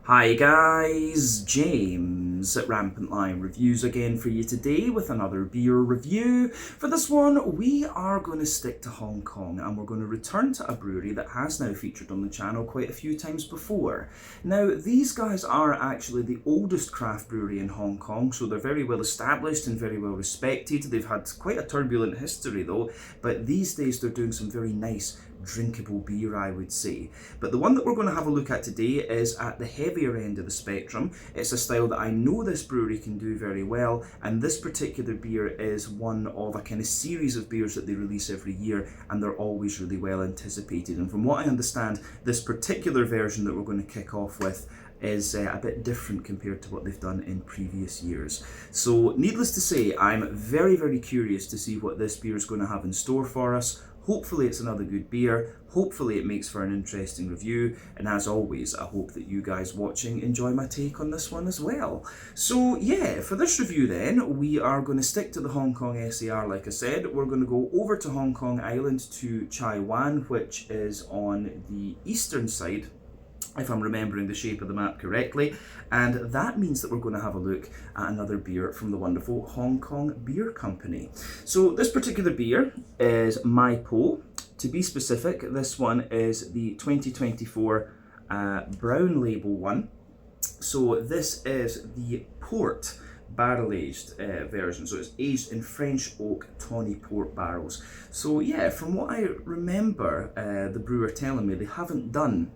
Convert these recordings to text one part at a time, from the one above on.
Hi guys, James at Rampant Lion Reviews again for you today with another beer review. For this one, we are going to stick to Hong Kong and we're going to return to a brewery that has now featured on the channel quite a few times before. Now, these guys are actually the oldest craft brewery in Hong Kong, so they're very well established and very well respected. They've had quite a turbulent history though, but these days they're doing some very nice drinkable beer, I would say. But the one that we're going to have a look at today is at the heavier end of the spectrum. It's a style that I know this brewery can do very well, and this particular beer is one of a kind of series of beers that they release every year, and they're always really well anticipated. And from what I understand, this particular version that we're going to kick off with is a bit different compared to what they've done in previous years. So needless to say, I'm very, very curious to see what this beer is going to have in store for us. Hopefully it's another good beer, hopefully it makes for an interesting review, and as always, I hope that you guys watching enjoy my take on this one as well. So yeah, for this review then, we are going to stick to the Hong Kong SAR like I said. We're going to go over to Hong Kong Island to Chai Wan, which is on the eastern side, if I'm remembering the shape of the map correctly, and that means that we're going to have a look at another beer from the wonderful Hong Kong Beer Company. So this particular beer is Mai Po. To be specific, this one is the 2024 brown label one. So this is the port barrel-aged version, so it's aged in French oak tawny port barrels. So yeah, from what I remember the brewer telling me, they haven't done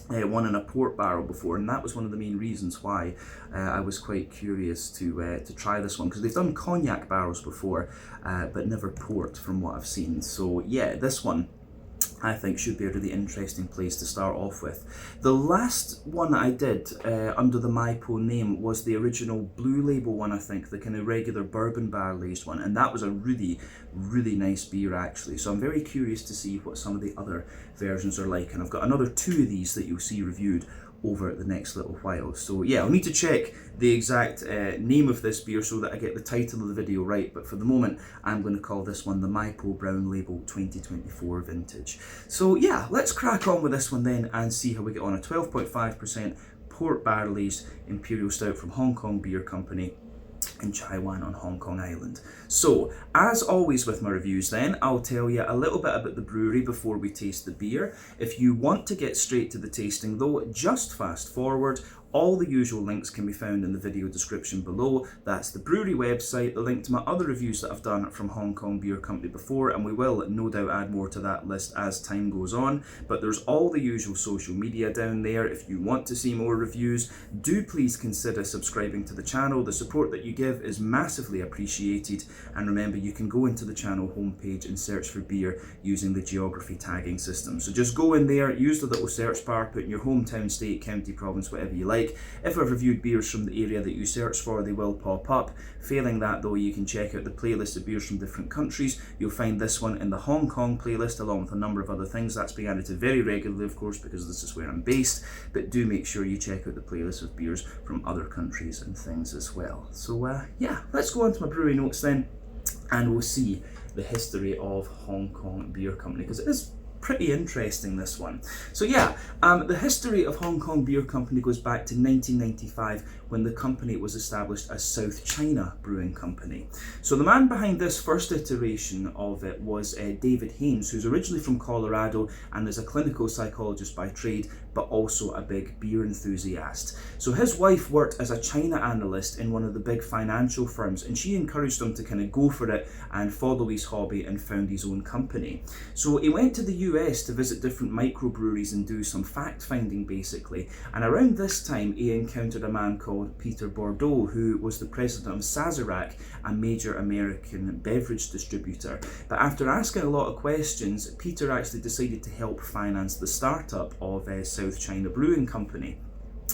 one in a port barrel before, and that was one of the main reasons why I was quite curious to try this one, because they've done cognac barrels before, but never port from what I've seen. So yeah, this one I think should be a really interesting place to start off with. The last one I did under the Mai Po name was the original blue label one, I think, the kind of regular bourbon barrel aged one, and that was a really, really nice beer actually. So I'm very curious to see what some of the other versions are like, and I've got another two of these that you'll see reviewed over the next little while. So yeah, I'll need to check the exact name of this beer so that I get the title of the video right, but for the moment I'm going to call this one the Mai Po Brown Label 2024 Vintage. So yeah, let's crack on with this one then and see how we get on. A 12.5% port barrel aged Imperial Stout from Hong Kong Beer Company in Chai Wan on Hong Kong Island. So, as always with my reviews then, I'll tell you a little bit about the brewery before we taste the beer. If you want to get straight to the tasting though, just fast forward. All the usual links can be found in the video description below. That's the brewery website, the link to my other reviews that I've done from Hong Kong Beer Company before, and we will no doubt add more to that list as time goes on. But there's all the usual social media down there. If you want to see more reviews, do please consider subscribing to the channel. The support that you give is massively appreciated. And remember, you can go into the channel homepage and search for beer using the geography tagging system. So just go in there, use the little search bar, put in your hometown, state, county, province, whatever you like. If I've reviewed beers from the area that you search for, they will pop up. Failing that though, you can check out the playlist of beers from different countries. You'll find this one in the Hong Kong playlist along with a number of other things. That's being added to very regularly, of course, because this is where I'm based, but do make sure you check out the playlist of beers from other countries and things as well. So yeah, let's go on to my brewery notes then, and we'll see the history of Hong Kong Beer Company, because it is pretty interesting, this one. So yeah, the history of Hong Kong Beer Company goes back to 1995 when the company was established as South China Brewing Company. So the man behind this first iteration of it was David Haynes, who's originally from Colorado and is a clinical psychologist by trade, but also a big beer enthusiast. So his wife worked as a China analyst in one of the big financial firms, and she encouraged him to kind of go for it and follow his hobby, and found his own company. So he went to the US to visit different microbreweries and do some fact finding basically, and around this time he encountered a man called Peter Bordeaux, who was the president of Sazerac, a major American beverage distributor. But after asking a lot of questions, Peter actually decided to help finance the startup of South China Brewing Company.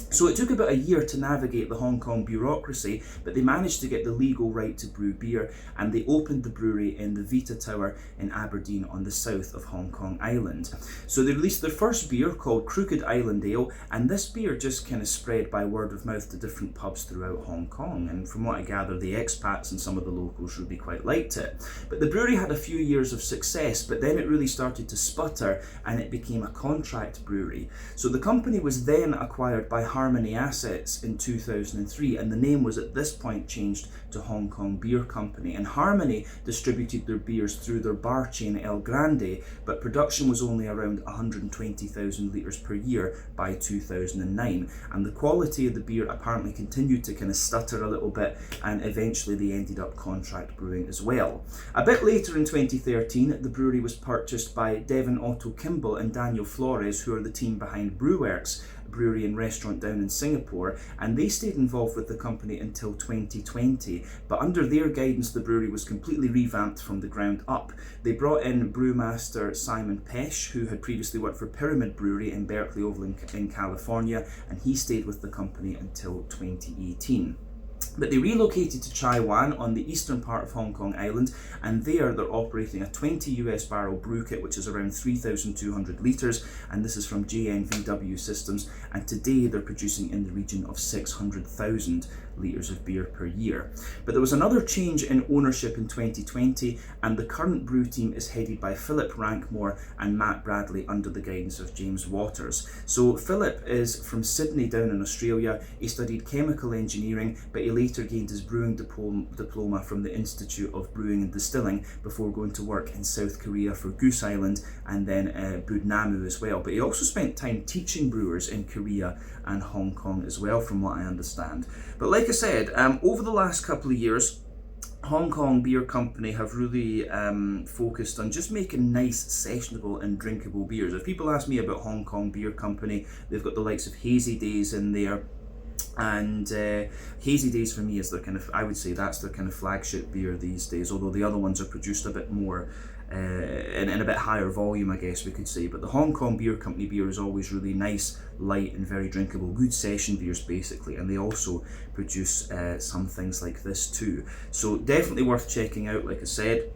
So it took about a year to navigate the Hong Kong bureaucracy, but they managed to get the legal right to brew beer, and they opened the brewery in the Vita Tower in Aberdeen on the south of Hong Kong Island. So they released their first beer called Crooked Island Ale, and this beer just kind of spread by word of mouth to different pubs throughout Hong Kong, and from what I gather, the expats and some of the locals really quite liked it. But the brewery had a few years of success, but then it really started to sputter and it became a contract brewery. So the company was then acquired by Harmony assets in 2003, and the name was at this point changed to Hong Kong Beer Company. And Harmony distributed their beers through their bar chain El Grande, but production was only around 120,000 litres per year by 2009. And the quality of the beer apparently continued to kind of stutter a little bit, and eventually they ended up contract brewing as well. A bit later in 2013, the brewery was purchased by Devon Otto Kimball and Daniel Flores, who are the team behind Brewworks, a brewery and restaurant down in Singapore, and they stayed involved with the company until 2020. But under their guidance, the brewery was completely revamped from the ground up. They brought in brewmaster Simon Pesh, who had previously worked for Pyramid Brewery in Berkeley Oval in California, and he stayed with the company until 2018. But they relocated to Chai Wan on the eastern part of Hong Kong Island, and there they're operating a 20 US barrel brew kit, which is around 3,200 litres, and this is from JNVW Systems, and today they're producing in the region of 600,000 litres of beer per year. But there was another change in ownership in 2020, and the current brew team is headed by Philip Rankmore and Matt Bradley under the guidance of James Waters. So Philip is from Sydney down in Australia. He studied chemical engineering, but he later gained his brewing diploma from the Institute of Brewing and Distilling before going to work in South Korea for Goose Island and then Budnamu as well. But he also spent time teaching brewers in Korea and Hong Kong as well, from what I understand. But like I said, over the last couple of years, Hong Kong Beer Company have really focused on just making nice, sessionable and drinkable beers. If people ask me about Hong Kong Beer Company, they've got the likes of Hazy Days in there. And Hazy Days for me is their kind of, I would say that's their kind of flagship beer these days, although the other ones are produced a bit more in a bit higher volume, I guess we could say. But the Hong Kong Beer Company beer is always really nice, light and very drinkable, good session beers basically, and they also produce some things like this too. So definitely worth checking out, like I said,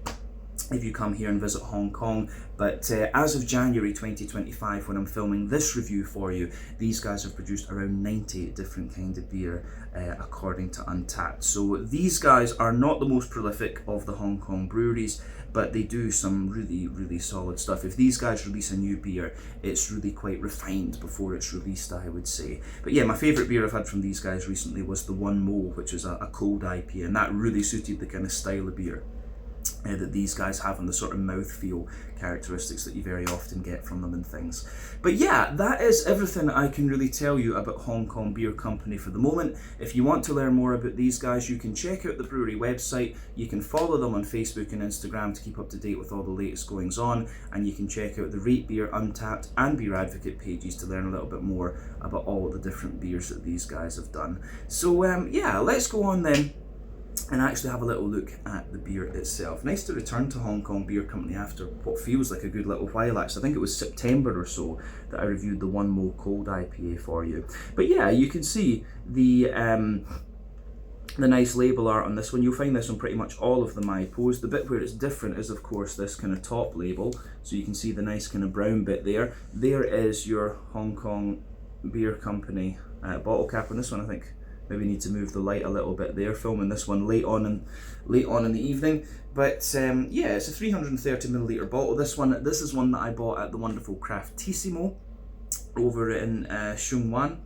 if you come here and visit Hong Kong. But as of January 2025, when I'm filming this review for you, these guys have produced around 90 different kinds of beer, according to Untappd. So these guys are not the most prolific of the Hong Kong breweries, but they do some really, really solid stuff. If these guys release a new beer, it's really quite refined before it's released, I would say. But yeah, my favourite beer I've had from these guys recently was the One Mo, which is a cold IPA, and that really suited the kind of style of beer that these guys have, and the sort of mouthfeel characteristics that you very often get from them and things. But yeah, that is everything I can really tell you about Hong Kong Beer Company for the moment. If you want to learn more about these guys, you can check out the brewery website, you can follow them on Facebook and Instagram to keep up to date with all the latest goings on, and you can check out the Rate Beer, Untappd and Beer Advocate pages to learn a little bit more about all the different beers that these guys have done. So yeah, let's go on then and actually have a little look at the beer itself. Nice to return to Hong Kong Beer Company after what feels like a good little while actually. I think it was September or so that I reviewed the One Mo Cold IPA for you. But yeah, you can see the nice label art on this one. You'll find this on pretty much all of the MyPos. The bit where it's different is of course this kind of top label. So you can see the nice kind of brown bit there. There is your Hong Kong Beer Company bottle cap on this one. I think maybe need to move the light a little bit there, filming this one late on in the evening. But yeah, it's a 330ml bottle. This is one that I bought at the wonderful Craftissimo over in Sheung Wan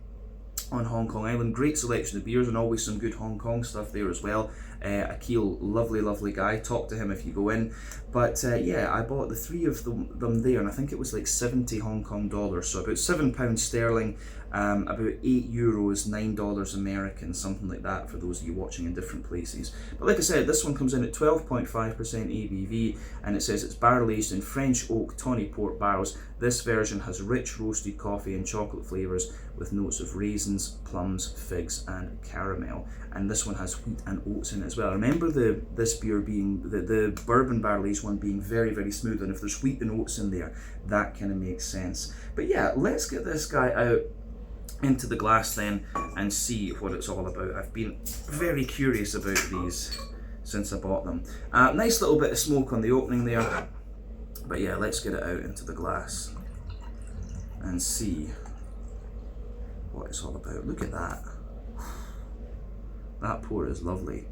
on Hong Kong Island. Great selection of beers and always some good Hong Kong stuff there as well. Akil, lovely guy, talk to him if you go in. But yeah, I bought the three of them there, and I think it was like 70 Hong Kong dollars, so about £7 sterling, about €8, $9 American, something like that for those of you watching in different places. But like I said, this one comes in at 12.5% ABV, and it says it's barrel aged in French oak tawny port barrels. This version has rich roasted coffee and chocolate flavours with notes of raisins, plums, figs and caramel. And this one has wheat and oats in it as well. Remember this beer being, the bourbon barrel aged one being very smooth, and if there's wheat and oats in there, that kind of makes sense. But yeah, let's get this guy out into the glass then and see what it's all about. I've been very curious about these since I bought them. Nice little bit of smoke on the opening there. But yeah, let's get it out into the glass and see what it's all about. Look at that. That pour is lovely.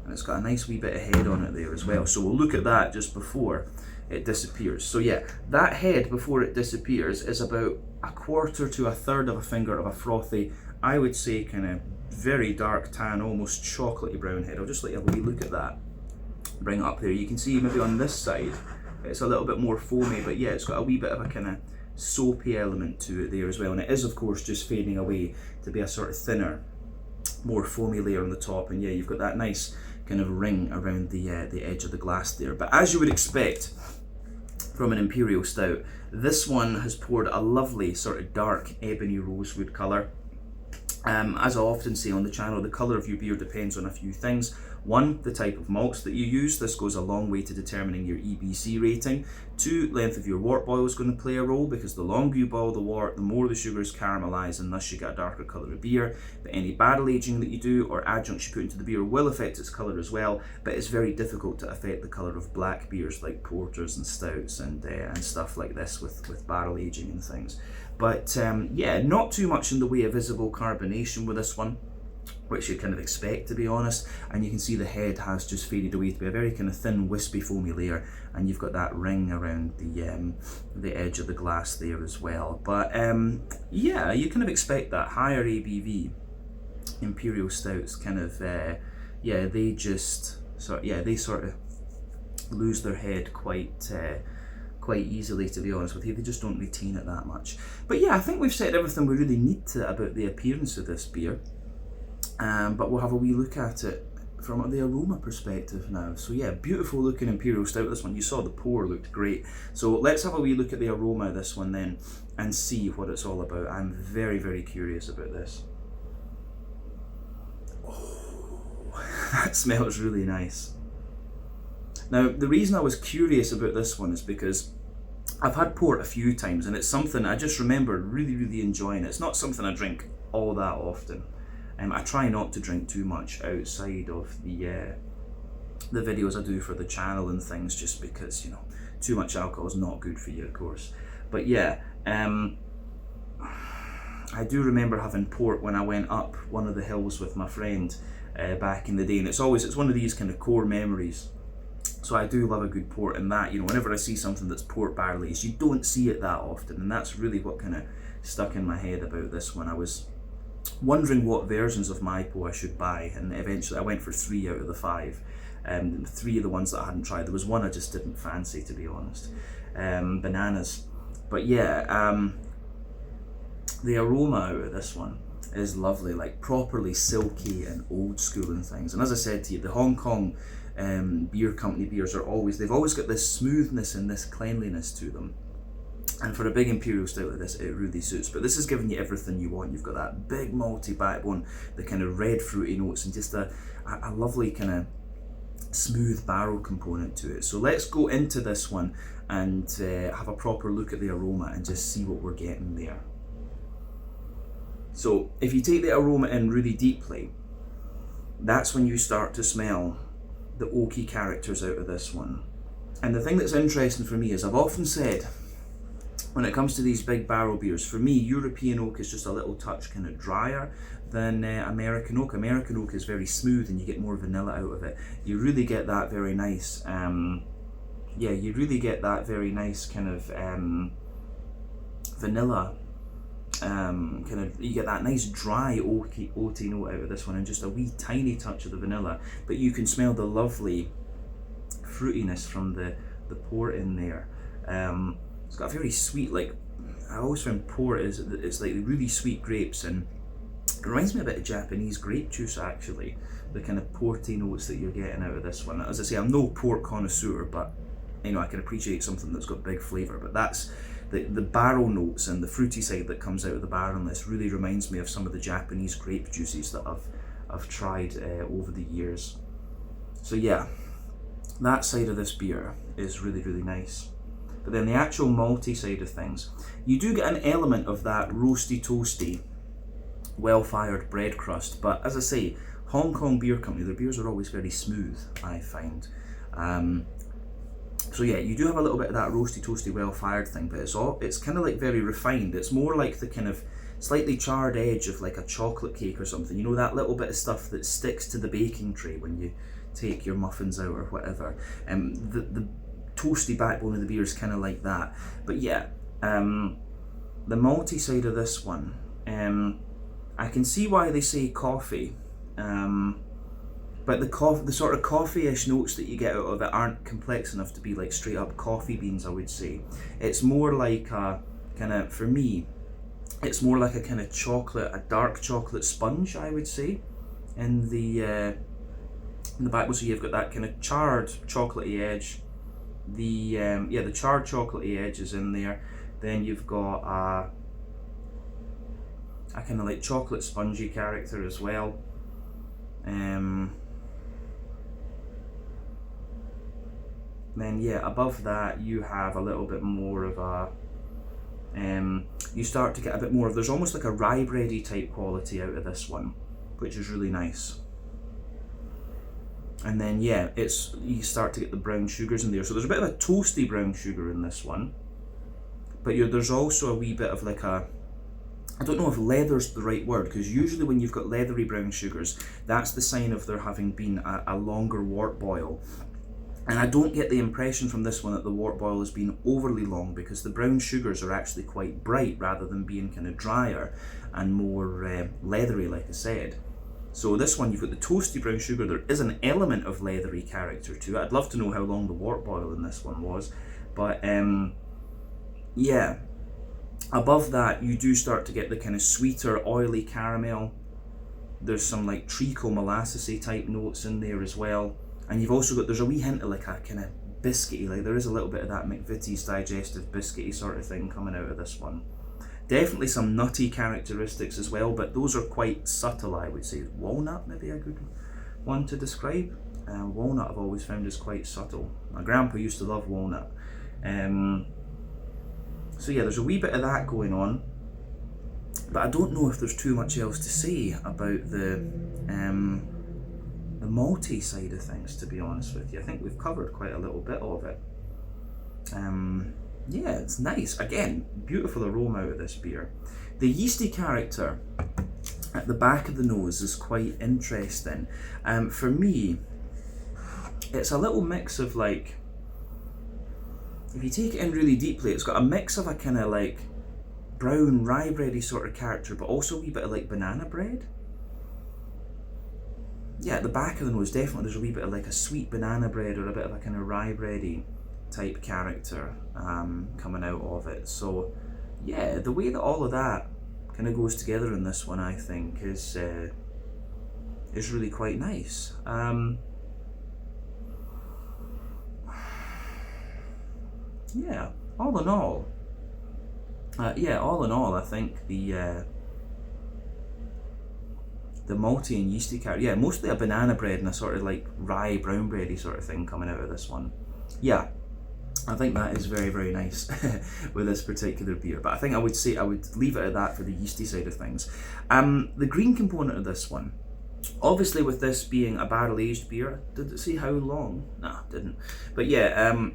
And it's got a nice wee bit of head on it there as well. So we'll look at that just before it disappears. So yeah, that head before it disappears is about 1/4 to 1/3 of a finger of a frothy, I would say kind of very dark tan, almost chocolatey brown head. I'll just let you have a wee look at that. Bring it up there. You can see maybe on this side it's a little bit more foamy, but yeah, it's got a wee bit of a kind of soapy element to it there as well, and it is of course just fading away to be a sort of thinner, more foamy layer on the top, and yeah, you've got that nice kind of ring around the edge of the glass there. But as you would expect from an Imperial Stout, this one has poured a lovely sort of dark ebony rosewood colour. As I often say on the channel, the colour of your beer depends on a few things. One, the type of malts that you use. This goes a long way to determining your EBC rating. Two, length of your wort boil is going to play a role, because the longer you boil the wort, the more the sugars caramelise, and thus you get a darker colour of beer. But any barrel aging that you do or adjuncts you put into the beer will affect its colour as well, but it's very difficult to affect the colour of black beers like porters and stouts and stuff like this with barrel aging and things. But yeah, not too much in the way of visible carbonation with this one, which you'd kind of expect, to be honest. And you can see the head has just faded away to be a very kind of thin, wispy, foamy layer, and you've got that ring around the edge of the glass there as well. But yeah, you kind of expect that. Higher ABV Imperial Stouts kind of yeah, they just sort of lose their head quite easily, to be honest with you. They just don't retain it that much. But yeah, I think we've said everything we really need to about the appearance of this beer. But we'll have a wee look at it from the aroma perspective now. So yeah, beautiful looking Imperial Stout, this one. You saw the pour looked great. So let's have a wee look at the aroma of this one then and see what it's all about. I'm very, very curious about this. Oh, that smells really nice. Now, the reason I was curious about this one is because I've had port a few times, and it's something I just remember really, really enjoying. It's not something I drink all that often. I try not to drink too much outside of the videos I do for the channel and things, just because, you know, too much alcohol is not good for you, of course. But yeah, I do remember having port when I went up one of the hills with my friend back in the day, and it's one of these kind of core memories. So I do love a good port, and that, you know, whenever I see something that's port barrel aged, you don't see it that often, and that's really what kind of stuck in my head about this one. I was wondering what versions of MyPo I should buy, and eventually I went for 3 out of the 5. 3 of the ones that I hadn't tried. There was one I just didn't fancy, to be honest. Bananas. But yeah, the aroma out of this one is lovely, like properly silky and old school and things. And as I said to you, the Hong Kong beer company beers they've always got this smoothness and this cleanliness to them. And for a big Imperial Stout like this, it really suits. But this is giving you everything you want. You've got that big malty backbone, the kind of red fruity notes, and just a lovely kind of smooth barrel component to it. So let's go into this one and have a proper look at the aroma and just see what we're getting there. So if you take the aroma in really deeply, that's when you start to smell the oaky characters out of this one. And the thing that's interesting for me is, I've often said, when it comes to these big barrel beers, for me, European oak is just a little touch kind of drier than American oak. American oak is very smooth and you get more vanilla out of it. You really get that very nice, yeah, you really get that very nice kind of vanilla, you get that nice dry oaty note out of this one, and just a wee tiny touch of the vanilla. But you can smell the lovely fruitiness from the port in there. It's got a very sweet, like, I always found port it's like really sweet grapes, and it reminds me a bit of Japanese grape juice, actually, the kind of porty notes that you're getting out of this one. As I say, I'm no port connoisseur, but you know, I can appreciate something that's got big flavour. But that's the barrel notes and the fruity side that comes out of the barrel in this really reminds me of some of the Japanese grape juices that I've tried over the years. So yeah, that side of this beer is really, really nice. But then the actual malty side of things, you do get an element of that roasty, toasty, well-fired bread crust. But as I say, Hong Kong Beer Company, their beers are always very smooth, I find. So yeah, you do have a little bit of that roasty, toasty, well-fired thing, but it's kind of like very refined. It's more like the kind of slightly charred edge of like a chocolate cake or something. You know, that little bit of stuff that sticks to the baking tray when you take your muffins out or whatever. The toasty backbone of the beer is kind of like that. But yeah, the malty side of this one, I can see why they say coffee, but the sort of coffee-ish notes that you get out of it aren't complex enough to be like straight up coffee beans, I would say. It's more like a kind of, for me, it's more like a kind of chocolate, a dark chocolate sponge, I would say, in the backbone. So you've got that kind of charred chocolatey edge. The charred chocolatey edge is in there. Then you've got a kind of like chocolate spongy character as well. Then yeah, above that you have a little bit more of a, you start to get a bit more of, there's almost like a rye bready type quality out of this one, which is really nice. And then yeah, you start to get the brown sugars in there. So there's a bit of a toasty brown sugar in this one, but there's also a wee bit of like a, I don't know if leather's the right word, because usually when you've got leathery brown sugars, that's the sign of there having been a longer wort boil. And I don't get the impression from this one that the wort boil has been overly long, because the brown sugars are actually quite bright rather than being kind of drier and more leathery, like I said. So this one, you've got the toasty brown sugar. There is an element of leathery character to it. I'd love to know how long the wort boil in this one was. But yeah, above that you do start to get the kind of sweeter, oily caramel. There's some like treacle molassesy type notes in there as well. And you've also got, there's a wee hint of like a kind of biscuity, like there is a little bit of that McVitie's digestive biscuity sort of thing coming out of this one. Definitely some nutty characteristics as well, but those are quite subtle, I would say. Walnut, maybe a good one to describe. Walnut I've always found is quite subtle. My grandpa used to love walnut. So yeah, there's a wee bit of that going on, but I don't know if there's too much else to say about the malty side of things, to be honest with you. I think we've covered quite a little bit of it. Yeah, it's nice. Again, beautiful aroma out of this beer. The yeasty character at the back of the nose is quite interesting. For me, it's a little mix of like, if you take it in really deeply, it's got a mix of a kind of like brown rye bready sort of character, but also a wee bit of like banana bread. Yeah, at the back of the nose, definitely there's a wee bit of like a sweet banana bread or a bit of a kind of rye bready type character coming out of it. So yeah, the way that all of that kind of goes together in this one, I think, is really quite nice. Yeah, all in all, I think the malty and yeasty character, yeah, mostly a banana bread and a sort of like rye brown bready sort of thing coming out of this one. Yeah, I think that is very, very nice with this particular beer. But I think I would leave it at that for the yeasty side of things. The green component of this one, obviously with this being a barrel aged beer, did it say how long? No, it didn't. But yeah,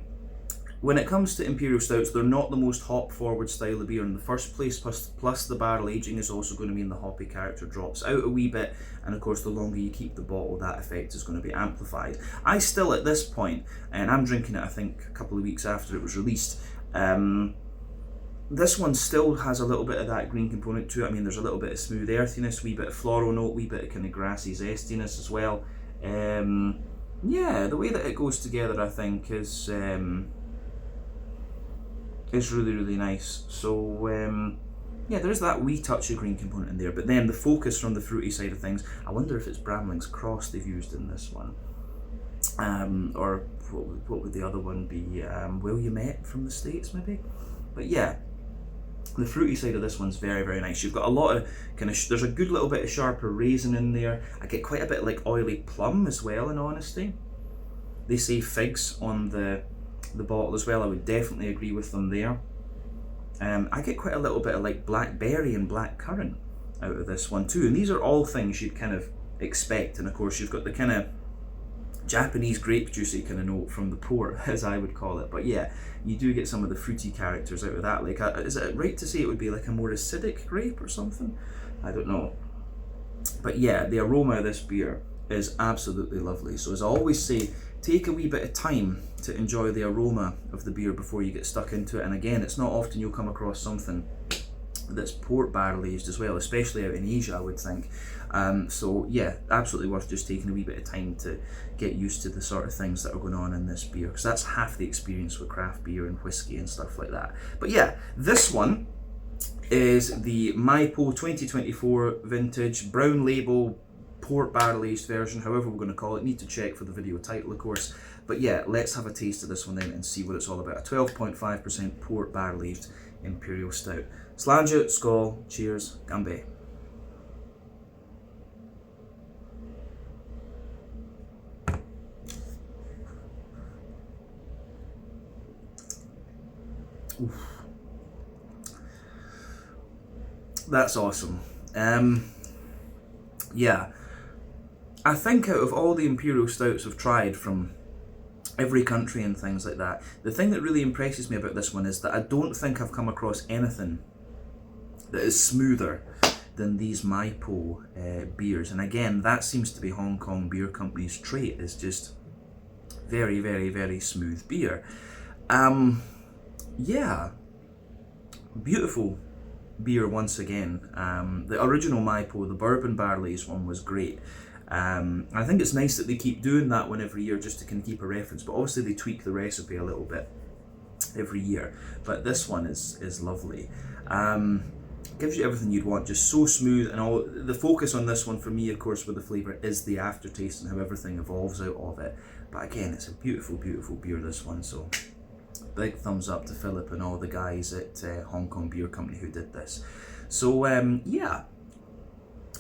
when it comes to Imperial Stouts, they're not the most hop-forward style of beer in the first place, plus the barrel aging is also going to mean the hoppy character drops out a wee bit, and of course the longer you keep the bottle, that effect is going to be amplified. I still, at this point, and I'm drinking it I think a couple of weeks after it was released, this one still has a little bit of that green component to it. I mean, there's a little bit of smooth earthiness, wee bit of floral note, wee bit of kind of grassy zestiness as well. Yeah, the way that it goes together, I think, is really, really nice. So yeah, there's that wee touch of green component in there, but then the focus from the fruity side of things, I wonder if it's Bramling's Cross they've used in this one, or what would the other one be? Williamette from the States maybe. But yeah, the fruity side of this one's very, very nice. You've got a lot of kind of, there's a good little bit of sharper raisin in there. I get quite a bit like oily plum as well, in honesty. They say figs on the bottle as well. I would definitely agree with them there. I get quite a little bit of like blackberry and blackcurrant out of this one too, and these are all things you'd kind of expect. And of course you've got the kind of Japanese grape juicy kind of note from the port, as I would call it. But yeah, you do get some of the fruity characters out of that. Like, is it right to say it would be like a more acidic grape or something? I don't know. But yeah, the aroma of this beer is absolutely lovely. So as I always say, take a wee bit of time to enjoy the aroma of the beer before you get stuck into it. And again, it's not often you'll come across something that's port barrel aged as well, especially out in Asia, I would think. So yeah, absolutely worth just taking a wee bit of time to get used to the sort of things that are going on in this beer, because that's half the experience with craft beer and whiskey and stuff like that. But yeah, this one is the Maipo 2024 vintage brown label port barrel aged version, however we're going to call it. Need to check for the video title, of course. But yeah, let's have a taste of this one then and see what it's all about. A 12.5% port barrel aged Imperial Stout. Slàinte, skål, cheers, gambe. Oof. That's awesome. Yeah, I think out of all the Imperial Stouts I've tried from every country and things like that, the thing that really impresses me about this one is that I don't think I've come across anything that is smoother than these Maipo beers. And again, that seems to be Hong Kong Beer Company's trait, is just very, very, very smooth beer. Yeah, beautiful beer once again. The original Maipo, the bourbon barrel aged one, was great. I think it's nice that they keep doing that one every year just to kind of keep a reference, but obviously they tweak the recipe a little bit every year. But this one is lovely. Gives you everything you'd want, just so smooth, and all. The focus on this one for me, of course, with the flavour is the aftertaste and how everything evolves out of it. But again, it's a beautiful, beautiful beer, this one. So big thumbs up to Philip and all the guys at Hong Kong Beer Company who did this. So yeah,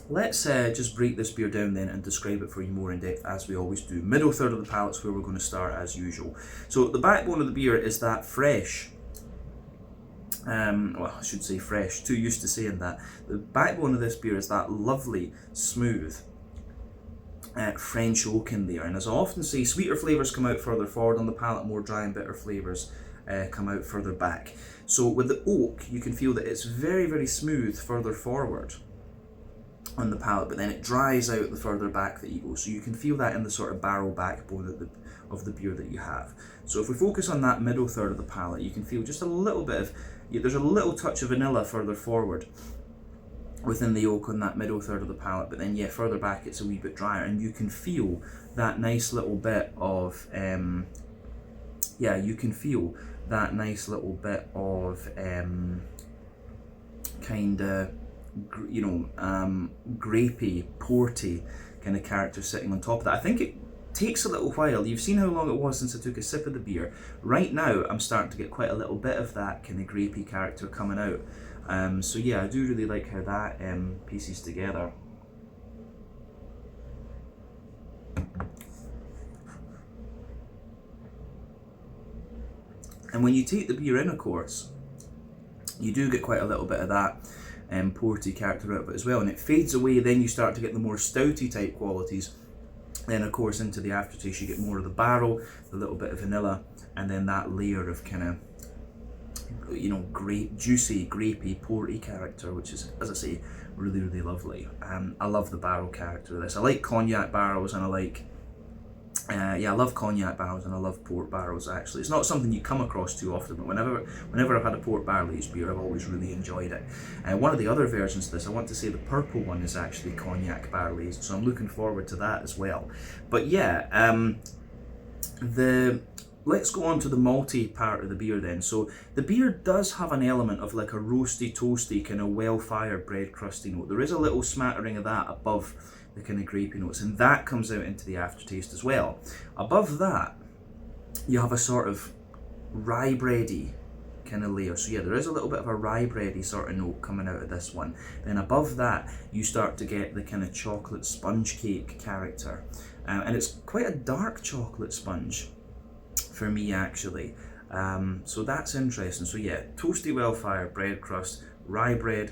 let's just break this beer down then and describe it for you more in depth, as we always do. Middle third of the palate's where we're going to start as usual. So the backbone of the beer is that fresh, well, I should say fresh, too used to saying that. The backbone of this beer is that lovely, smooth French oak in there. And as I often say, sweeter flavours come out further forward on the palate, more dry and bitter flavours come out further back. So with the oak, you can feel that it's very, very smooth further forward on the palate, but then it dries out the further back that you go. So you can feel that in the sort of barrel backbone of the beer that you have. So if we focus on that middle third of the palate, you can feel just a little bit of, there's a little touch of vanilla further forward within the oak on that middle third of the palate, but then yeah, further back it's a wee bit drier, and you can feel that nice little bit of, yeah, you can feel that nice little bit of kind of, you know, grapey, porty kind of character sitting on top of that. I think it takes a little while. You've seen how long it was since I took a sip of the beer. Right now, I'm starting to get quite a little bit of that kind of grapey character coming out. So yeah, I do really like how that pieces together. And when you take the beer in, of course, you do get quite a little bit of that porty character out of it as well, and it fades away. Then you start to get the more stouty type qualities. Then of course into the aftertaste you get more of the barrel, a little bit of vanilla, and then that layer of kind of, you know, great, juicy, grapey, porty character, which is, as I say, really, really lovely. I love the barrel character of this. I like cognac barrels, and I like, yeah, I love cognac barrels and I love port barrels actually. It's not something you come across too often, but whenever I've had a port barrel aged beer, I've always really enjoyed it. One of the other versions of this, I want to say the purple one, is actually cognac barrel aged, so I'm looking forward to that as well. But yeah, let's go on to the malty part of the beer then. So the beer does have an element of like a roasty, toasty, kind of well-fired bread crusty note. There is a little smattering of that above the kind of grapey notes, and that comes out into the aftertaste as well. Above that, you have a sort of rye bready kind of layer. So yeah, there is a little bit of a rye bready sort of note coming out of this one. Then above that, you start to get the kind of chocolate sponge cake character. And it's quite a dark chocolate sponge for me actually. So that's interesting. So yeah, toasty, well-fired bread crust, rye bread,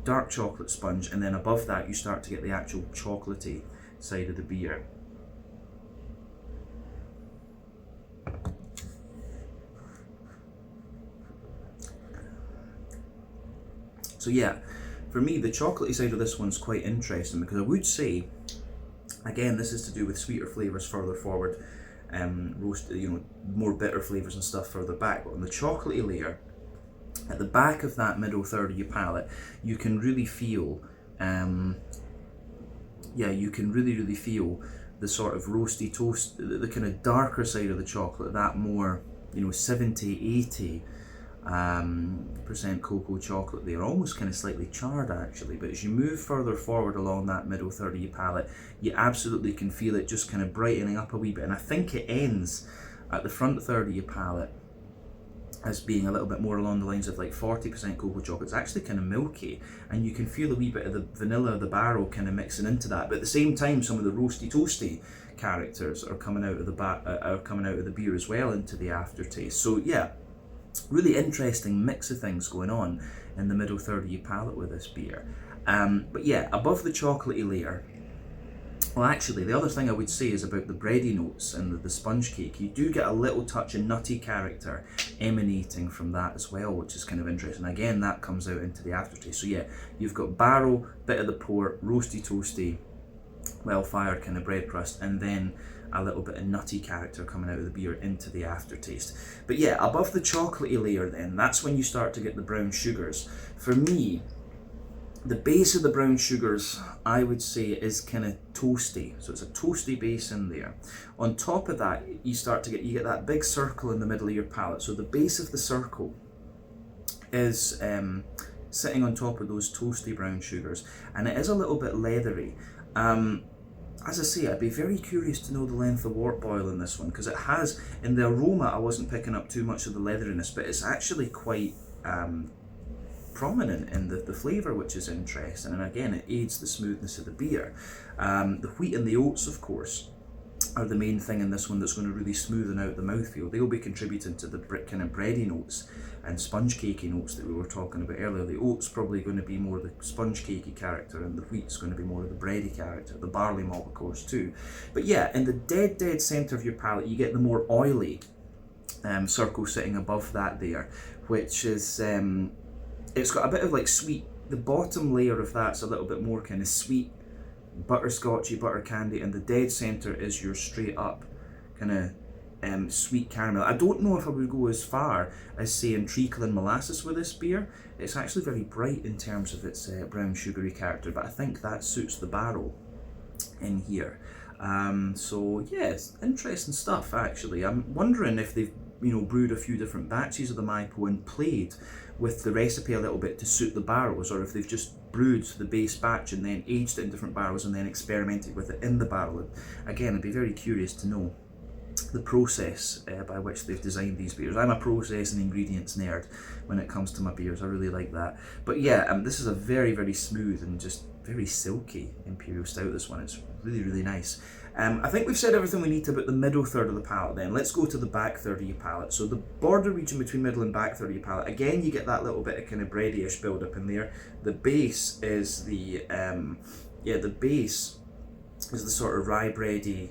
dark chocolate sponge, and then above that you start to get the actual chocolatey side of the beer. So yeah, for me the chocolatey side of this one's quite interesting, because I would say Again, this is to do with sweeter flavours further forward, roast, more bitter flavours and stuff further back. But on the chocolatey layer, at the back of that middle third of your palate, you can really feel, you can really feel the sort of roasty toast, the kind of darker side of the chocolate, that more, 70-80 percent cocoa chocolate there, almost kind of slightly charred actually. But as you move further forward along that middle third of your palate, you absolutely can feel it just kind of brightening up a wee bit. And I think it ends at the front third of your palate as being a little bit more along the lines of like 40% cocoa chocolate. It's actually kind of milky, and you can feel a wee bit of the vanilla of the barrel kind of mixing into that. But at the same time, some of the roasty toasty characters are coming out of the beer as well into the aftertaste. So yeah, really interesting mix of things going on in the middle third of your palate with this beer. But yeah, above the chocolatey layer, well, actually, the other thing I would say is about the bready notes and the sponge cake. You do get a little touch of nutty character emanating from that as well, which is kind of interesting. Again, that comes out into the aftertaste. So yeah, you've got barrel, bit of the port, roasty toasty, well-fired kind of bread crust, and then a little bit of nutty character coming out of the beer into the aftertaste. But yeah, above the chocolatey layer then, that's when you start to get the brown sugars. For me, the base of the brown sugars, I would say, is kind of toasty. So it's a toasty base in there. On top of that, you get that big circle in the middle of your palate. So the base of the circle is sitting on top of those toasty brown sugars, and it is a little bit leathery. As I say, I'd be very curious to know the length of wort boil in this one, because it has, in the aroma, I wasn't picking up too much of the leatheriness, but it's actually quite prominent in the flavour, which is interesting, and again, it aids the smoothness of the beer. The wheat and the oats, of course, are the main thing in this one that's going to really smoothen out the mouthfeel. They'll be contributing to the kind of bready notes and sponge cakey notes that we were talking about earlier. The oats probably going to be more the sponge cakey character, and the wheat's going to be more of the bready character. The barley malt, of course, too. But yeah, in the dead centre of your palate, you get the more oily circle sitting above that there, which is it's got a bit of like sweet. The bottom layer of that's a little bit more kind of sweet, butterscotchy, butter candy, and the dead centre is your straight up kind of sweet caramel. I don't know if I would go as far as saying treacle and molasses with this beer. It's actually very bright in terms of its brown sugary character, but I think that suits the barrel in here. So yeah, it's interesting stuff actually. I'm wondering if they've brewed a few different batches of the Maipo and played with the recipe a little bit to suit the barrels, or if they've just brewed the base batch and then aged it in different barrels and then experimented with it in the barrel. Again, I'd be very curious to know the process by which they've designed these beers. I'm a process and ingredients nerd when it comes to my beers. I really like that. But yeah, this is a very smooth and just very silky Imperial Stout, this one. It's really nice. I think we've said everything we need about the middle third of the palate then. Let's go to the back third of your palate. So the border region between middle and back third of your palate, again, you get that little bit of kind of bready-ish build up in there. The base is the sort of rye bready,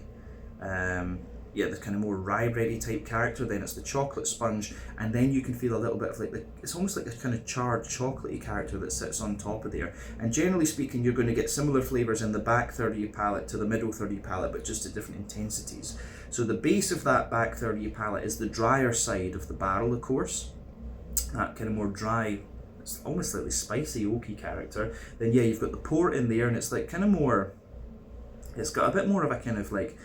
the kind of more rye bready type character. Then it's the chocolate sponge, and then you can feel a little bit of it's almost like a kind of charred chocolatey character that sits on top of there. And generally speaking, you're going to get similar flavours in the back third of your palate to the middle third of your palate, but just at different intensities. So the base of that back third of your palate is the drier side of the barrel, of course. That kind of more dry, it's almost slightly spicy, oaky character. Then yeah, you've got the port in there, and it's like kind of more, it's got a bit more of a kind of like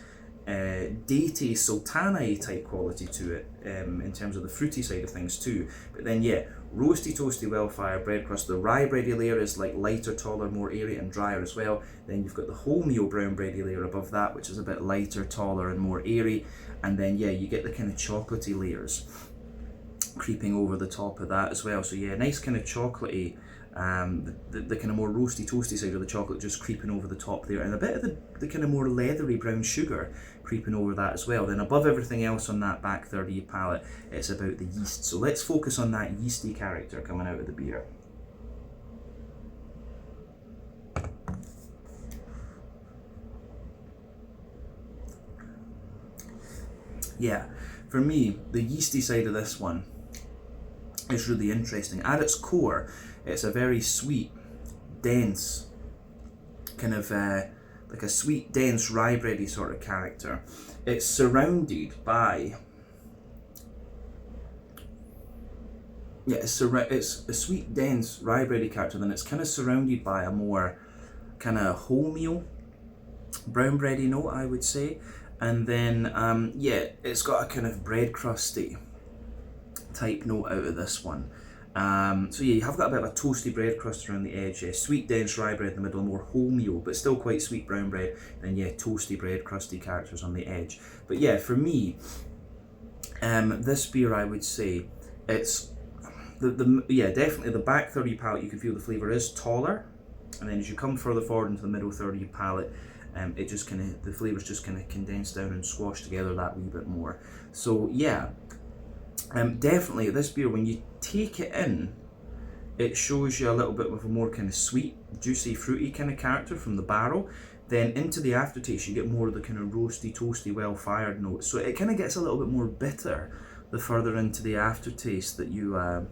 datey, sultana-y type quality to it in terms of the fruity side of things too. But then yeah, roasty, toasty, well-fired bread crust. The rye bready layer is like lighter, taller, more airy and drier as well. Then you've got the wholemeal brown bready layer above that, which is a bit lighter, taller and more airy. And then yeah, you get the kind of chocolatey layers creeping over the top of that as well. So yeah, nice kind of chocolatey, the kind of more roasty, toasty side of the chocolate just creeping over the top there, and a bit of the kind of more leathery brown sugar creeping over that as well. Then above everything else on that back third of your palate, it's about the yeast. So let's focus on that yeasty character coming out of the beer. Yeah, for me, the yeasty side of this one is really interesting. At its core, it's a very sweet, dense, kind of like a sweet, dense, rye bready sort of character. It's surrounded by, yeah, it's a sweet, dense, rye bready character, then it's kind of surrounded by a more kind of wholemeal, brown bready note, I would say. And then, yeah, it's got a kind of bread crusty type note out of this one. So yeah, you have got a bit of a toasty bread crust around the edge. Yeah, sweet, dense rye bread in the middle, more wholemeal, but still quite sweet brown bread. Then yeah, toasty bread crusty characters on the edge. But yeah, for me, this beer, I would say, it's yeah, definitely the back third of your palate, you can feel the flavour is taller, and then as you come further forward into the middle third of your palate, it just kind of, the flavours just kind of condense down and squash together that wee bit more. So yeah, definitely this beer, when you take it in, it shows you a little bit of a more kind of sweet, juicy, fruity kind of character from the barrel. Then into the aftertaste, you get more of the kind of roasty, toasty, well-fired notes. So it kind of gets a little bit more bitter the further into the aftertaste that you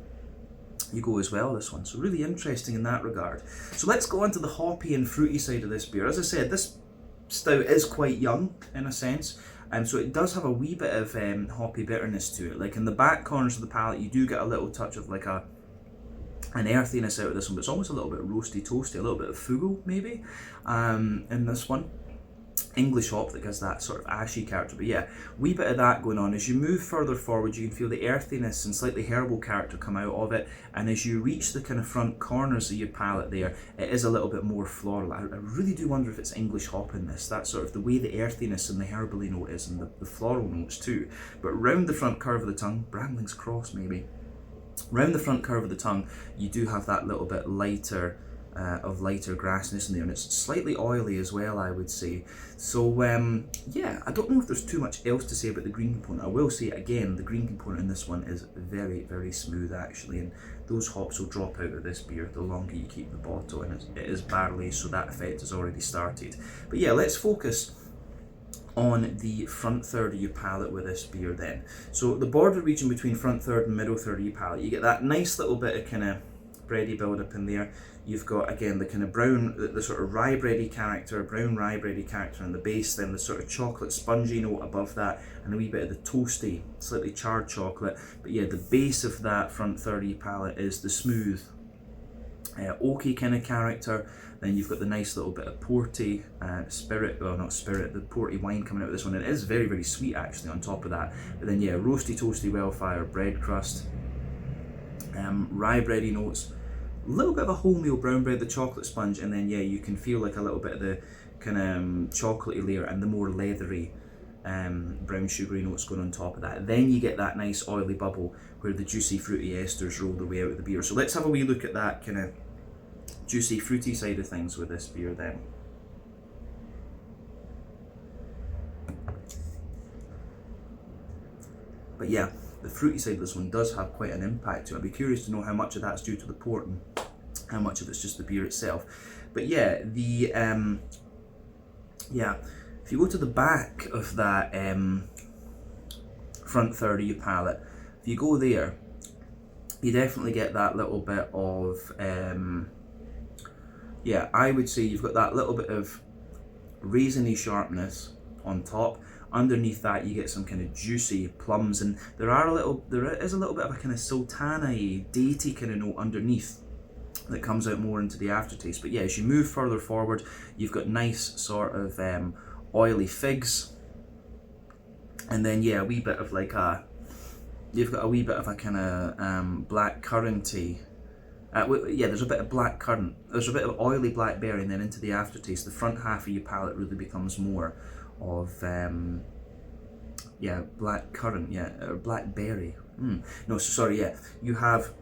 go as well, this one. So really interesting in that regard. So let's go on to the hoppy and fruity side of this beer. As I said, this stout is quite young in a sense, so it does have a wee bit of hoppy bitterness to it. Like in the back corners of the palate, you do get a little touch of like an earthiness out of this one, but it's almost a little bit roasty, toasty, a little bit of fugu maybe in this one. English hop that gives that sort of ashy character, but yeah, wee bit of that going on. As you move further forward, you can feel the earthiness and slightly herbal character come out of it, and as you reach the kind of front corners of your palate there, it is a little bit more floral. I really do wonder if it's English hop in this, that sort of the way the earthiness and the herbally note is, and the floral notes too. But round the front curve of the tongue, Bramling's Cross maybe, round the front curve of the tongue, you do have that little bit lighter of lighter grassiness in there, and it's slightly oily as well, I would say. So yeah, I don't know if there's too much else to say about the green component. I will say again, the green component in this one is very, very smooth actually, and those hops will drop out of this beer the longer you keep the bottle, and it is barrel aged, so that effect has already started. But yeah, let's focus on the front third of your palate with this beer then. So the border region between front third and middle third of your palate, you get that nice little bit of kind of bready build up in there. You've got again the kind of brown, the sort of rye bready character, brown rye bready character on the base, then the sort of chocolate spongy note above that, and a wee bit of the toasty, slightly charred chocolate. But yeah, the base of that front third of your palate is the smooth, oaky kind of character. Then you've got the nice little bit of porty spirit, well not spirit, the porty wine coming out of this one. It is very, very sweet actually on top of that. But then yeah, roasty, toasty, well-fired bread crust, rye bready notes, a little bit of a wholemeal brown bread, the chocolate sponge, and then yeah, you can feel like a little bit of the kind of chocolatey layer and the more leathery brown sugary notes going on top of that. Then you get that nice oily bubble where the juicy fruity esters roll their way out of the beer. So let's have a wee look at that kind of juicy fruity side of things with this beer then. But yeah, the fruity side of this one does have quite an impact to it. I'd be curious to know how much of that's due to the port and how much of it's just the beer itself. But yeah, the yeah, if you go to the back of that front third of your palate, if you go there, you definitely get that little bit of yeah, I would say you've got that little bit of raisiny sharpness on top. Underneath that, you get some kind of juicy plums, and there is a little bit of a kind of sultana-y, datey kind of note underneath that comes out more into the aftertaste. But yeah, as you move further forward, you've got nice sort of oily figs, and then yeah, a wee bit of like you've got a wee bit of a kind of black curranty. Yeah, there's a bit of black currant. There's a bit of oily blackberry, and then into the aftertaste, the front half of your palate really becomes more of yeah, black currant, yeah, or blackberry. No, so sorry, yeah, you have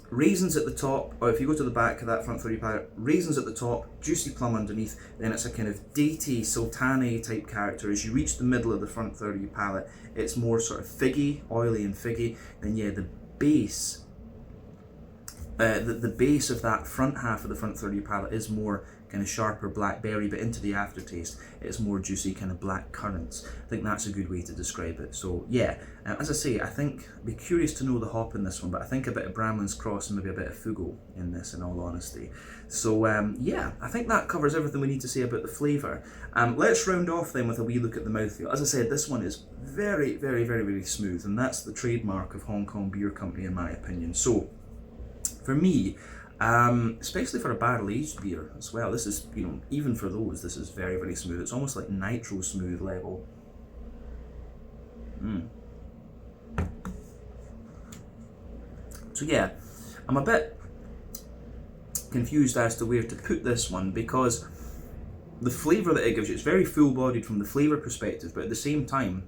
raisins at the top, or if you go to the back of that front third of your palate, raisins at the top, juicy plum underneath, then it's a kind of datey, sultana type character. As you reach the middle of the front third of your palate, it's more sort of figgy, oily and figgy. Then yeah, the base the base of that front half of the front third of your palate is more kind of sharper blackberry, but into the aftertaste it's more juicy kind of black currants. I think that's a good way to describe it. So yeah, as I say, I think I'd be curious to know the hop in this one, but I think a bit of Bramlin's Cross and maybe a bit of Fugel in this, in all honesty. So yeah, I think that covers everything we need to say about the flavour. Let's round off then with a wee look at the mouthfeel. As I said, this one is very, very, very, very smooth, and that's the trademark of Hong Kong Beer Company in my opinion. So for me, especially for a barrel-aged beer as well, this is, you know, even for those, this is very, very smooth. It's almost like nitro smooth level. So yeah, I'm a bit confused as to where to put this one, because the flavour that it gives you, it's very full-bodied from the flavour perspective, but at the same time,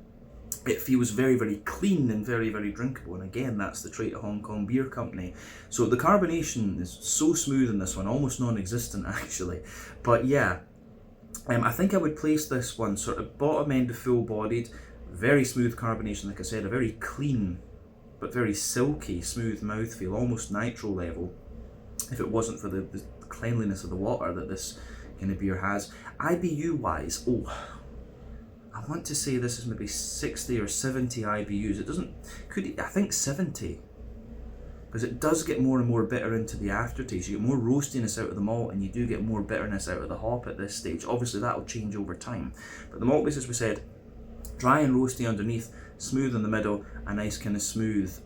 it feels very, very clean and very, very drinkable. And again, that's the trait of Hong Kong Beer Company. So the carbonation is so smooth in this one, almost non-existent actually. But yeah, I think I would place this one sort of bottom end of full-bodied, very smooth carbonation, like I said, a very clean but very silky, smooth mouthfeel, almost nitro level, if it wasn't for the cleanliness of the water that this kind of beer has. IBU-wise, I want to say this is maybe 60 or 70 IBUs. It doesn't, I think 70, because it does get more and more bitter into the aftertaste. You get more roastiness out of the malt, and you do get more bitterness out of the hop at this stage. Obviously that'll change over time, but the malt base, as we said, dry and roasty underneath, smooth in the middle, a nice kind of smooth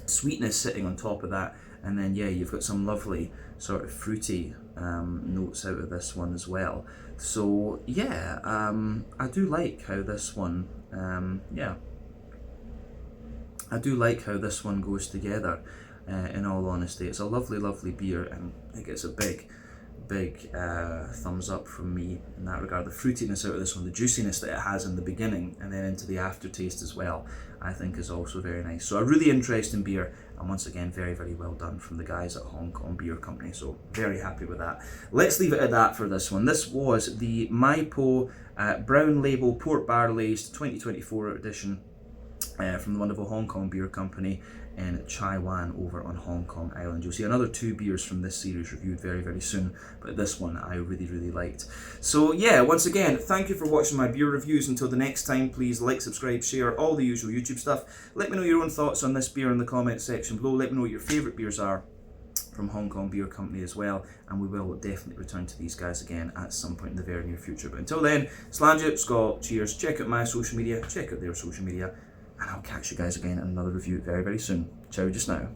sweetness sitting on top of that, and then yeah, you've got some lovely sort of fruity notes out of this one as well. So yeah, I do like how this one, I do like how this one goes together, in all honesty. It's a lovely, lovely beer, and it gets a big thumbs up from me in that regard. The fruitiness out of this one, the juiciness that it has in the beginning and then into the aftertaste as well, I think is also very nice. So a really interesting beer, and once again, very, very well done from the guys at Hong Kong Beer Company. So very happy with that. Let's leave it at that for this one. This was the Maipo Brown Label Port Barrel Aged 2024 edition from the wonderful Hong Kong Beer Company in Chai Wan over on Hong Kong Island. You'll see another 2 beers from this series reviewed very, very soon, but this one I really, really liked. So yeah, once again, thank you for watching my beer reviews. Until the next time, please like, subscribe, share, all the usual YouTube stuff. Let me know your own thoughts on this beer in the comment section below. Let me know what your favourite beers are from Hong Kong Beer Company as well, and we will definitely return to these guys again at some point in the very near future. But until then, Slàinte, Scott, cheers, check out my social media, check out their social media, and I'll catch you guys again in another review very, very soon. Ciao just now.